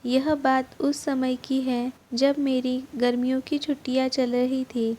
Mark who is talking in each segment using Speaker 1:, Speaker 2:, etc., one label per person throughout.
Speaker 1: यह बात उस समय की है जब मेरी गर्मियों की छुट्टियां चल रही थी।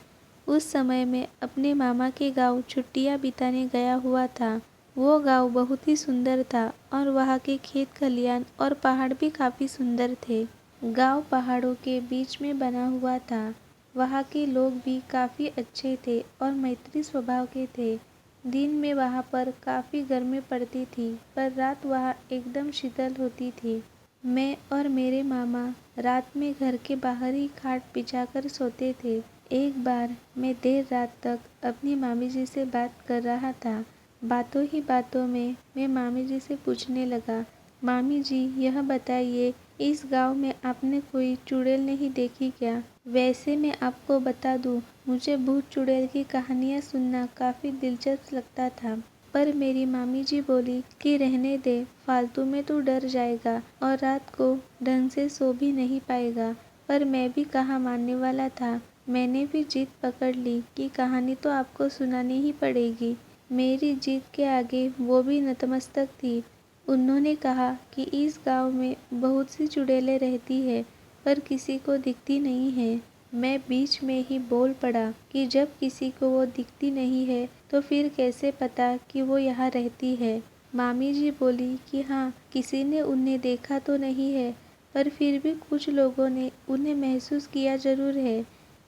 Speaker 1: उस समय मैं अपने मामा के गांव छुट्टियां बिताने गया हुआ था। वो गांव बहुत ही सुंदर था और वहाँ के खेत खलियान और पहाड़ भी काफ़ी सुंदर थे। गांव पहाड़ों के बीच में बना हुआ था। वहाँ के लोग भी काफ़ी अच्छे थे और मैत्री स्वभाव के थे। दिन में वहाँ पर काफ़ी गर्मी पड़ती थी, पर रात वहाँ एकदम शीतल होती थी। मैं और मेरे मामा रात में घर के बाहर ही खाट बिछाकर सोते थे। एक बार मैं देर रात तक अपनी मामी जी से बात कर रहा था। बातों ही बातों में मैं मामी जी से पूछने लगा, मामी जी यह बताइए, इस गांव में आपने कोई चुड़ैल नहीं देखी क्या? वैसे मैं आपको बता दूं, मुझे भूत चुड़ैल की कहानियां सुनना काफ़ी दिलचस्प लगता था। पर मेरी मामी जी बोली कि रहने दे, फालतू में तू डर जाएगा और रात को ढंग से सो भी नहीं पाएगा। पर मैं भी कहाँ मानने वाला था। मैंने भी जिद पकड़ ली कि कहानी तो आपको सुनानी ही पड़ेगी। मेरी जिद के आगे वो भी नतमस्तक थी। उन्होंने कहा कि इस गांव में बहुत सी चुड़ैलें रहती है, पर किसी को दिखती नहीं है। मैं बीच में ही बोल पड़ा कि जब किसी को वो दिखती नहीं है तो फिर कैसे पता कि वो यहाँ रहती है। मामी जी बोली कि हाँ, किसी ने उन्हें देखा तो नहीं है, पर फिर भी कुछ लोगों ने उन्हें महसूस किया जरूर है।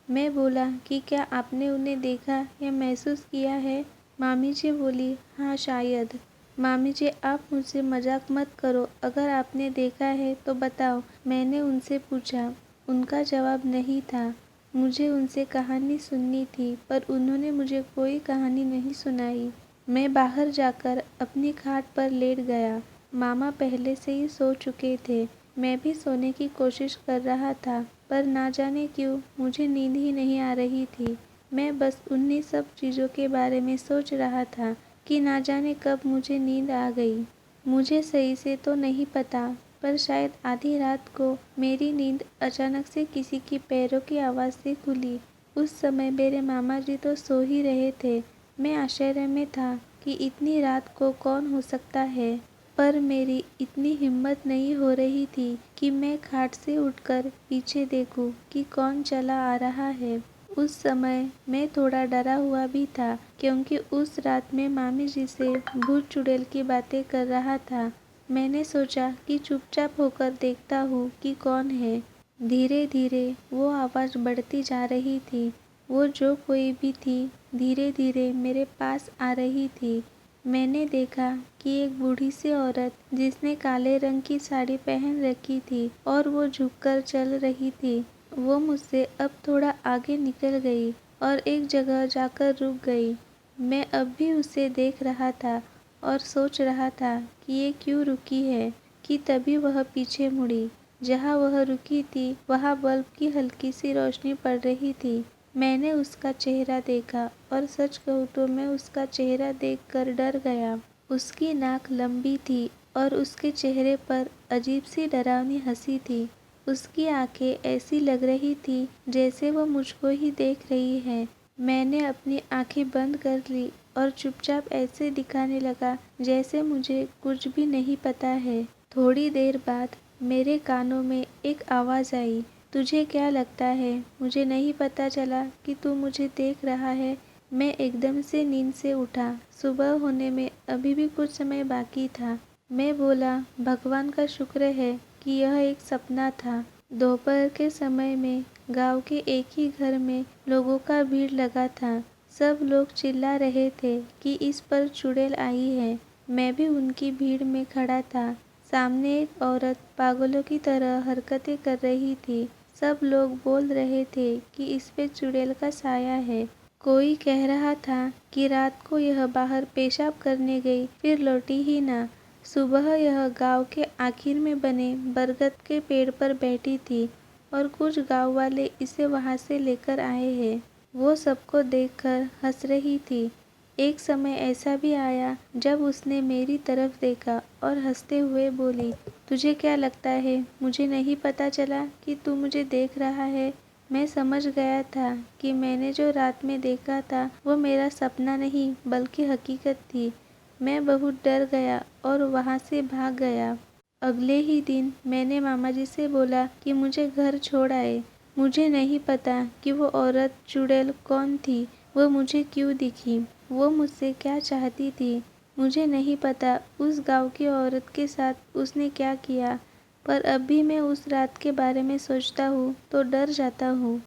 Speaker 1: मैं बोला कि क्या आपने उन्हें देखा या महसूस किया है? मामी जी बोली हाँ शायद। मामी जी आप मुझसे मजाक मत करो, अगर आपने देखा है तो बताओ, मैंने उनसे पूछा। उनका जवाब नहीं था। मुझे उनसे कहानी सुननी थी, पर उन्होंने मुझे कोई कहानी नहीं सुनाई। मैं बाहर जाकर अपनी खाट पर लेट गया। मामा पहले से ही सो चुके थे। मैं भी सोने की कोशिश कर रहा था, पर ना जाने क्यों मुझे नींद ही नहीं आ रही थी। मैं बस उन्हीं सब चीज़ों के बारे में सोच रहा था कि ना जाने कब मुझे नींद आ गई। मुझे सही से तो नहीं पता, पर शायद आधी रात को मेरी नींद अचानक से किसी की पैरों की आवाज़ से खुली। उस समय मेरे मामा जी तो सो ही रहे थे। मैं आश्चर्य में था कि इतनी रात को कौन हो सकता है, पर मेरी इतनी हिम्मत नहीं हो रही थी कि मैं खाट से उठकर पीछे देखूं कि कौन चला आ रहा है। उस समय मैं थोड़ा डरा हुआ भी था, क्योंकि उस रात में मामी जी से भूत चुड़ैल की बातें कर रहा था। मैंने सोचा कि चुपचाप होकर देखता हूँ कि कौन है। धीरे धीरे वो आवाज़ बढ़ती जा रही थी। वो जो कोई भी थी, धीरे धीरे मेरे पास आ रही थी। मैंने देखा कि एक बूढ़ी सी औरत, जिसने काले रंग की साड़ी पहन रखी थी और वो झुककर चल रही थी, वो मुझसे अब थोड़ा आगे निकल गई और एक जगह जाकर रुक गई। मैं अब भी उसे देख रहा था और सोच रहा था कि ये क्यों रुकी है, कि तभी वह पीछे मुड़ी। जहाँ वह रुकी थी वहाँ बल्ब की हल्की सी रोशनी पड़ रही थी। मैंने उसका चेहरा देखा और सच कहूँ तो मैं उसका चेहरा देखकर डर गया। उसकी नाक लंबी थी और उसके चेहरे पर अजीब सी डरावनी हंसी थी। उसकी आंखें ऐसी लग रही थी जैसे वो मुझको ही देख रही है। मैंने अपनी आंखें बंद कर ली और चुपचाप ऐसे दिखाने लगा जैसे मुझे कुछ भी नहीं पता है। थोड़ी देर बाद मेरे कानों में एक आवाज़ आई, तुझे क्या लगता है, मुझे नहीं पता चला कि तू मुझे देख रहा है? मैं एकदम से नींद से उठा। सुबह होने में अभी भी कुछ समय बाकी था। मैं बोला, भगवान का शुक्र है कि यह एक सपना था। दोपहर के समय में गांव के एक ही घर में लोगों का भीड़ लगा था। सब लोग चिल्ला रहे थे कि इस पर चुड़ैल आई है। मैं भी उनकी भीड़ में खड़ा था। सामने एक औरत पागलों की तरह हरकतें कर रही थी। सब लोग बोल रहे थे कि इस पे चुड़ैल का साया है। कोई कह रहा था कि रात को यह बाहर पेशाब करने गई, फिर लौटी ही ना। सुबह यह गांव के आखिर में बने बरगद के पेड़ पर बैठी थी और कुछ गांव वाले इसे वहां से लेकर आए हैं। वो सबको देखकर हंस रही थी। एक समय ऐसा भी आया जब उसने मेरी तरफ देखा और हंसते हुए बोली, तुझे क्या लगता है, मुझे नहीं पता चला कि तू मुझे देख रहा है? मैं समझ गया था कि मैंने जो रात में देखा था वो मेरा सपना नहीं बल्कि हकीकत थी। मैं बहुत डर गया और वहाँ से भाग गया। अगले ही दिन मैंने मामा जी से बोला कि मुझे घर छोड़ आए। मुझे नहीं पता कि वो औरत चुड़ैल कौन थी, वो मुझे क्यों दिखी, वो मुझसे क्या चाहती थी। मुझे नहीं पता उस गांव की औरत के साथ उसने क्या किया, पर अब भी मैं उस रात के बारे में सोचता हूँ तो डर जाता हूँ।